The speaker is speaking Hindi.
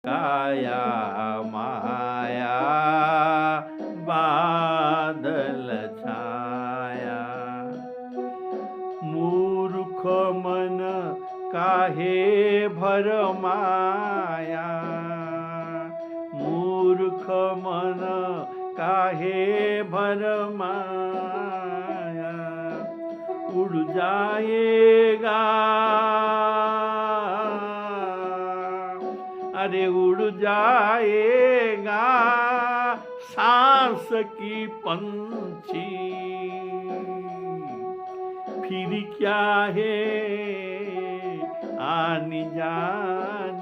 काया माया बादल छाया, मूर्ख मन काहे भरमाया, मूर्ख मन काहे भरमाया, उड़ जाएगा, अरे उड़ जाएगा सांस की पंछी, फिर क्या है आने जाने